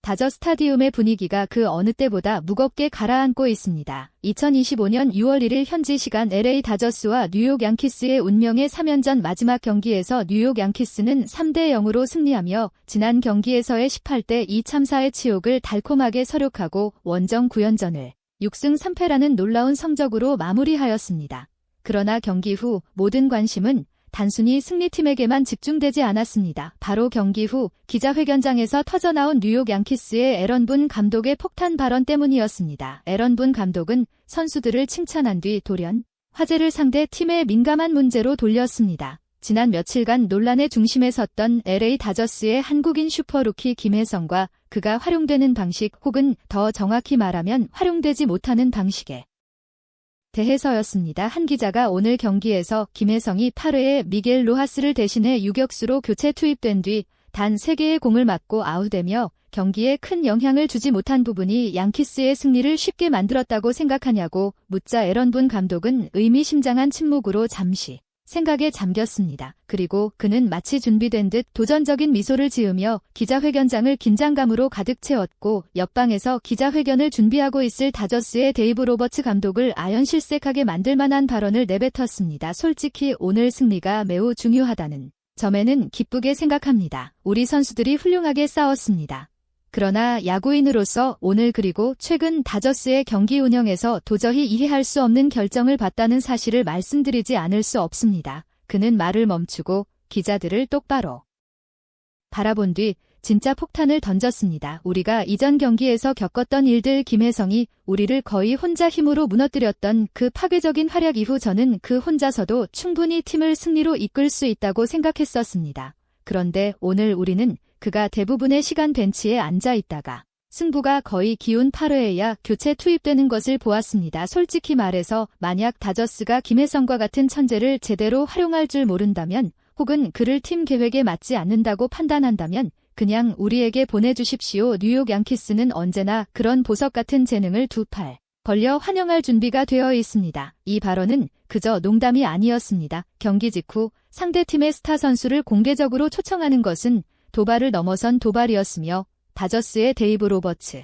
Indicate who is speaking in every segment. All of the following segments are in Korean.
Speaker 1: 다저 스타디움의 분위기가 그 어느 때보다 무겁게 가라앉고 있습니다. 2025년 6월 1일 현지 시간 LA 다저스와 뉴욕 양키스의 운명의 3연전 마지막 경기에서 뉴욕 양키스는 3대 0으로 승리하며 지난 경기에서의 18대 2 참사의 치욕을 달콤하게 서력하고 원정 9연전을 6승 3패라는 놀라운 성적으로 마무리하였습니다. 그러나 경기 후 모든 관심은 단순히 승리팀에게만 집중되지 않았습니다. 바로 경기 후 기자회견장에서 터져나온 뉴욕 양키스의 에런 분 감독의 폭탄 발언 때문이었습니다. 에런 분 감독은 선수들을 칭찬한 뒤 돌연 화제를 상대 팀의 민감한 문제로 돌렸습니다. 지난 며칠간 논란의 중심에 섰던 LA 다저스의 한국인 슈퍼루키 김혜성과 그가 활용되는 방식 혹은 더 정확히 말하면 활용되지 못하는 방식에 대해서였습니다. 한 기자가 오늘 경기에서 김혜성이 8회에 미겔 로하스를 대신해 유격수로 교체 투입된 뒤 단 3개의 공을 맞고 아웃되며 경기에 큰 영향을 주지 못한 부분이 양키스의 승리를 쉽게 만들었다고 생각하냐고 묻자 에런 분 감독은 의미심장한 침묵으로 잠시 생각에 잠겼습니다. 그리고 그는 마치 준비된 듯 도전적인 미소를 지으며 기자회견장을 긴장감으로 가득 채웠고 옆방에서 기자회견을 준비하고 있을 다저스의 데이브 로버츠 감독을 아연실색하게 만들 만한 발언을 내뱉었습니다. 솔직히 오늘 승리가 매우 중요하다는 점에는 기쁘게 생각합니다. 우리 선수들이 훌륭하게 싸웠습니다. 그러나 야구인으로서 오늘 그리고 최근 다저스의 경기 운영에서 도저히 이해할 수 없는 결정을 봤다는 사실을 말씀드리지 않을 수 없습니다. 그는 말을 멈추고 기자들을 똑바로 바라본 뒤 진짜 폭탄을 던졌습니다. 우리가 이전 경기에서 겪었던 일들 김혜성이 우리를 거의 혼자 힘으로 무너뜨렸던 그 파괴적인 활약 이후 저는 그 혼자서도 충분히 팀을 승리로 이끌 수 있다고 생각했었습니다. 그런데 오늘 우리는 그가 대부분의 시간 벤치에 앉아 있다가 승부가 거의 기운 8회에야 교체 투입되는 것을 보았습니다. 솔직히 말해서 만약 다저스가 김혜성과 같은 천재를 제대로 활용할 줄 모른다면 혹은 그를 팀 계획에 맞지 않는다고 판단한다면 그냥 우리에게 보내주십시오. 뉴욕 양키스는 언제나 그런 보석 같은 재능을 두 팔 벌려 환영할 준비가 되어 있습니다. 이 발언은 그저 농담이 아니었습니다. 경기 직후 상대팀의 스타 선수를 공개적으로 초청하는 것은 도발을 넘어선 도발이었으며 다저스의 데이브 로버츠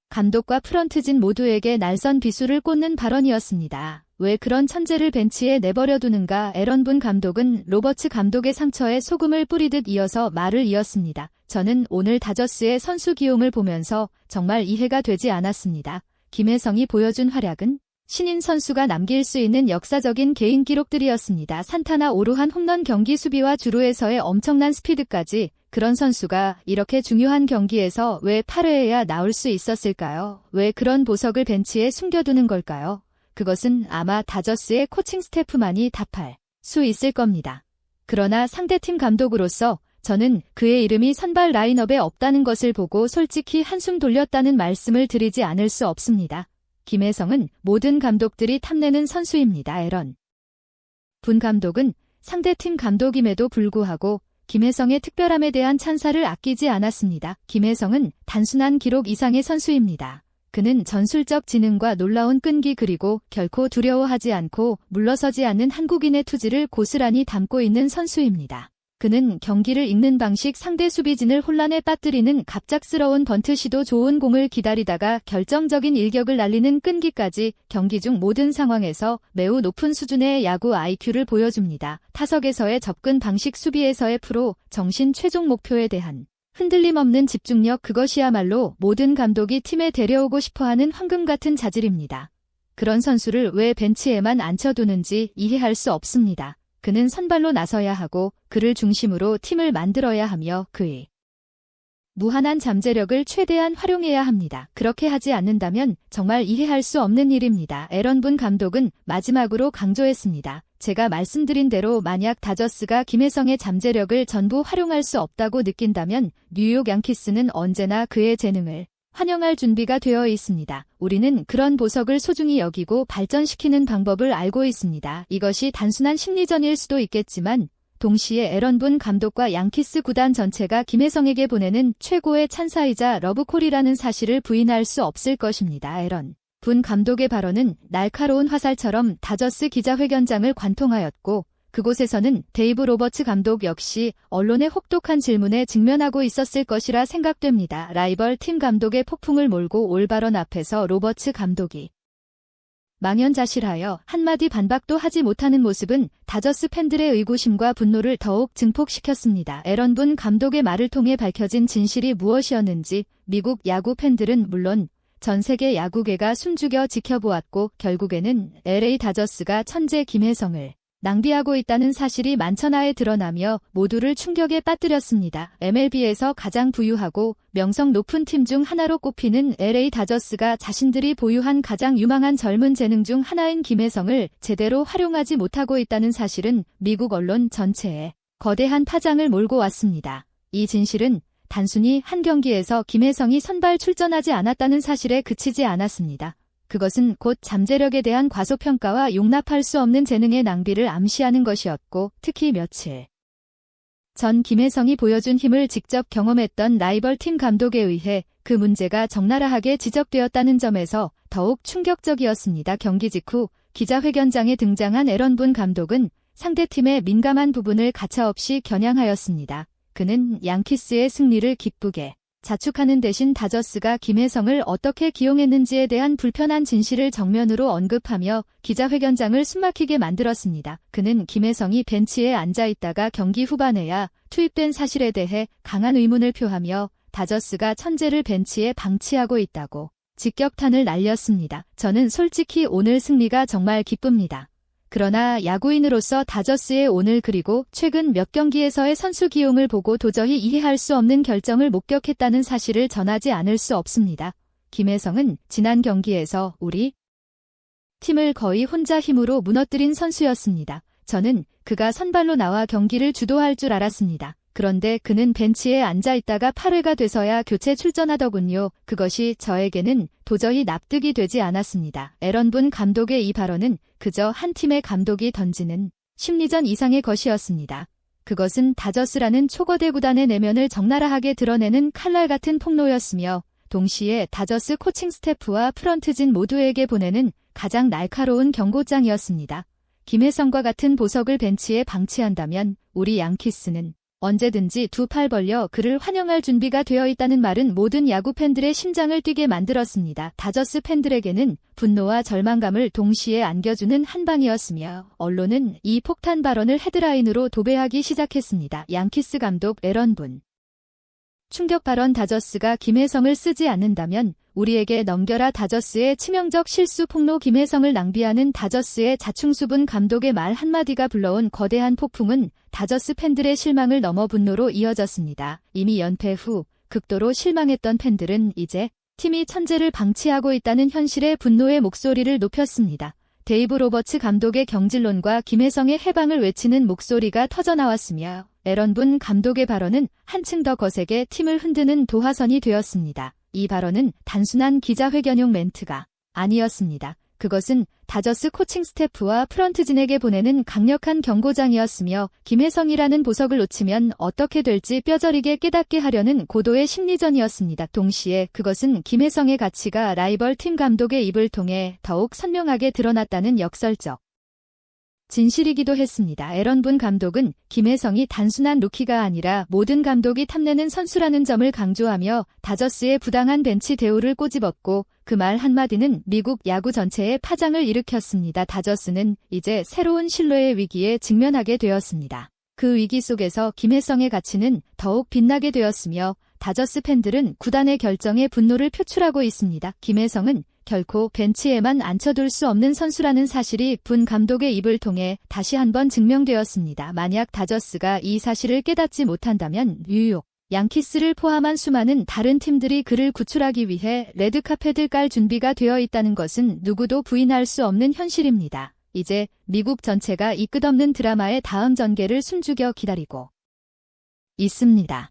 Speaker 1: 감독과 프런트진 모두에게 날선 비수를 꽂는 발언이었습니다. 왜 그런 천재를 벤치에 내버려두는가? 에런 분 감독은 로버츠 감독의 상처에 소금을 뿌리듯 이어서 말을 이었습니다. 저는 오늘 다저스의 선수 기용을 보면서 정말 이해가 되지 않았습니다. 김혜성이 보여준 활약은 신인 선수가 남길 수 있는 역사적인 개인 기록들이었습니다. 산타나 오루한 홈런 경기 수비와 주루에서의 엄청난 스피드까지 그런 선수가 이렇게 중요한 경기에서 왜 8회에야 나올 수 있었을까요? 왜 그런 보석을 벤치에 숨겨두는 걸까요? 그것은 아마 다저스의 코칭 스태프만이 답할 수 있을 겁니다. 그러나 상대팀 감독으로서 저는 그의 이름이 선발 라인업에 없다는 것을 보고 솔직히 한숨 돌렸다는 말씀을 드리지 않을 수 없습니다. 김혜성은 모든 감독들이 탐내는 선수입니다. 에런 분 감독은 상대팀 감독임에도 불구하고 김혜성의 특별함에 대한 찬사를 아끼지 않았습니다. 김혜성은 단순한 기록 이상의 선수입니다. 그는 전술적 지능과 놀라운 끈기 그리고 결코 두려워하지 않고 물러서지 않는 한국인의 투지를 고스란히 담고 있는 선수입니다. 그는 경기를 읽는 방식, 상대 수비진을 혼란에 빠뜨리는 갑작스러운 번트 시도, 좋은 공을 기다리다가 결정적인 일격을 날리는 끈기까지 경기 중 모든 상황에서 매우 높은 수준의 야구 IQ를 보여줍니다. 타석에서의 접근 방식, 수비에서의 프로, 정신, 최종 목표에 대한 흔들림 없는 집중력, 그것이야말로 모든 감독이 팀에 데려오고 싶어하는 황금 같은 자질입니다. 그런 선수를 왜 벤치에만 앉혀두는지 이해할 수 없습니다. 그는 선발로 나서야 하고 그를 중심으로 팀을 만들어야 하며 그의 무한한 잠재력을 최대한 활용해야 합니다. 그렇게 하지 않는다면 정말 이해할 수 없는 일입니다. 에런 분 감독은 마지막으로 강조했습니다. 제가 말씀드린 대로 만약 다저스가 김혜성의 잠재력을 전부 활용할 수 없다고 느낀다면 뉴욕 양키스는 언제나 그의 재능을 환영할 준비가 되어 있습니다. 우리는 그런 보석을 소중히 여기고 발전시키는 방법을 알고 있습니다. 이것이 단순한 심리전일 수도 있겠지만 동시에 에런 분 감독과 양키스 구단 전체가 김혜성에게 보내는 최고의 찬사이자 러브콜이라는 사실을 부인할 수 없을 것입니다. 에런 분 감독의 발언은 날카로운 화살처럼 다저스 기자회견장을 관통하였고 그곳에서는 데이브 로버츠 감독 역시 언론의 혹독한 질문에 직면하고 있었을 것이라 생각됩니다. 라이벌 팀 감독의 폭풍을 몰고 올 발언 앞에서 로버츠 감독이 망연자실하여 한마디 반박도 하지 못하는 모습은 다저스 팬들의 의구심과 분노를 더욱 증폭시켰습니다. 에런 분 감독의 말을 통해 밝혀진 진실이 무엇이었는지 미국 야구 팬들은 물론 전 세계 야구계가 숨죽여 지켜보았고 결국에는 LA 다저스가 천재 김혜성을 낭비하고 있다는 사실이 만천하에 드러나며 모두를 충격에 빠뜨렸습니다. MLB에서 가장 부유하고 명성 높은 팀 중 하나로 꼽히는 LA 다저스가 자신들이 보유한 가장 유망한 젊은 재능 중 하나인 김혜성을 제대로 활용하지 못하고 있다는 사실은 미국 언론 전체에 거대한 파장을 몰고 왔습니다. 이 진실은 단순히 한 경기에서 김혜성이 선발 출전하지 않았다는 사실에 그치지 않았습니다. 그것은 곧 잠재력에 대한 과소평가와 용납할 수 없는 재능의 낭비를 암시하는 것이었고 특히 며칠 전 김혜성이 보여준 힘을 직접 경험했던 라이벌 팀 감독에 의해 그 문제가 적나라하게 지적되었다는 점에서 더욱 충격적이었습니다. 경기 직후 기자회견장에 등장한 에런 분 감독은 상대팀의 민감한 부분을 가차없이 겨냥하였습니다. 그는 양키스의 승리를 기쁘게 자축하는 대신 다저스가 김혜성을 어떻게 기용했는지에 대한 불편한 진실을 정면으로 언급하며 기자회견장을 숨막히게 만들었습니다. 그는 김혜성이 벤치에 앉아있다가 경기 후반에야 투입된 사실에 대해 강한 의문을 표하며 다저스가 천재를 벤치에 방치하고 있다고 직격탄을 날렸습니다. 저는 솔직히 오늘 승리가 정말 기쁩니다. 그러나 야구인으로서 다저스의 오늘 그리고 최근 몇 경기에서의 선수 기용을 보고 도저히 이해할 수 없는 결정을 목격했다는 사실을 전하지 않을 수 없습니다. 김혜성은 지난 경기에서 우리 팀을 거의 혼자 힘으로 무너뜨린 선수였습니다. 저는 그가 선발로 나와 경기를 주도할 줄 알았습니다. 그런데 그는 벤치에 앉아있다가 8회가 돼서야 교체 출전하더군요. 그것이 저에게는 도저히 납득이 되지 않았습니다. 에런 분 감독의 이 발언은 그저 한 팀의 감독이 던지는 심리전 이상의 것이었습니다. 그것은 다저스라는 초거대 구단의 내면을 적나라하게 드러내는 칼날 같은 폭로였으며 동시에 다저스 코칭 스태프와 프런트진 모두에게 보내는 가장 날카로운 경고장이었습니다. 김혜성과 같은 보석을 벤치에 방치한다면 우리 양키스는 언제든지 두 팔 벌려 그를 환영할 준비가 되어 있다는 말은 모든 야구 팬들의 심장을 뛰게 만들었습니다. 다저스 팬들에게는 분노와 절망감을 동시에 안겨주는 한방이었으며 언론은 이 폭탄 발언을 헤드라인으로 도배하기 시작했습니다. 양키스 감독 에런 분 충격 발언 다저스가 김혜성을 쓰지 않는다면 우리에게 넘겨라 다저스의 치명적 실수 폭로 김혜성을 낭비하는 다저스의 자충수분 감독의 말 한마디가 불러온 거대한 폭풍은 다저스 팬들의 실망을 넘어 분노로 이어졌습니다. 이미 연패 후 극도로 실망했던 팬들은 이제 팀이 천재를 방치하고 있다는 현실에 분노의 목소리를 높였습니다. 데이브 로버츠 감독의 경질론과 김혜성의 해방을 외치는 목소리가 터져나왔으며 에런 분 감독의 발언은 한층 더 거세게 팀을 흔드는 도화선이 되었습니다. 이 발언은 단순한 기자회견용 멘트가 아니었습니다. 그것은 다저스 코칭 스태프와 프런트진에게 보내는 강력한 경고장이었으며 김혜성이라는 보석을 놓치면 어떻게 될지 뼈저리게 깨닫게 하려는 고도의 심리전이었습니다. 동시에 그것은 김혜성의 가치가 라이벌 팀 감독의 입을 통해 더욱 선명하게 드러났다는 역설적 진실이기도 했습니다. 에런 분 감독은 김혜성이 단순한 루키가 아니라 모든 감독이 탐내는 선수라는 점을 강조하며 다저스의 부당한 벤치 대우를 꼬집었고 그 말 한마디는 미국 야구 전체에 파장을 일으켰습니다. 다저스는 이제 새로운 신뢰의 위기에 직면하게 되었습니다. 그 위기 속에서 김혜성의 가치는 더욱 빛나게 되었으며 다저스 팬들은 구단의 결정에 분노를 표출하고 있습니다. 김혜성은 결코 벤치에만 앉혀둘 수 없는 선수라는 사실이 분 감독의 입을 통해 다시 한번 증명되었습니다. 만약 다저스가 이 사실을 깨닫지 못한다면 뉴욕 양키스를 포함한 수많은 다른 팀들이 그를 구출하기 위해 레드카펫을 깔 준비가 되어 있다는 것은 누구도 부인할 수 없는 현실입니다. 이제 미국 전체가 이 끝없는 드라마의 다음 전개를 숨죽여 기다리고 있습니다.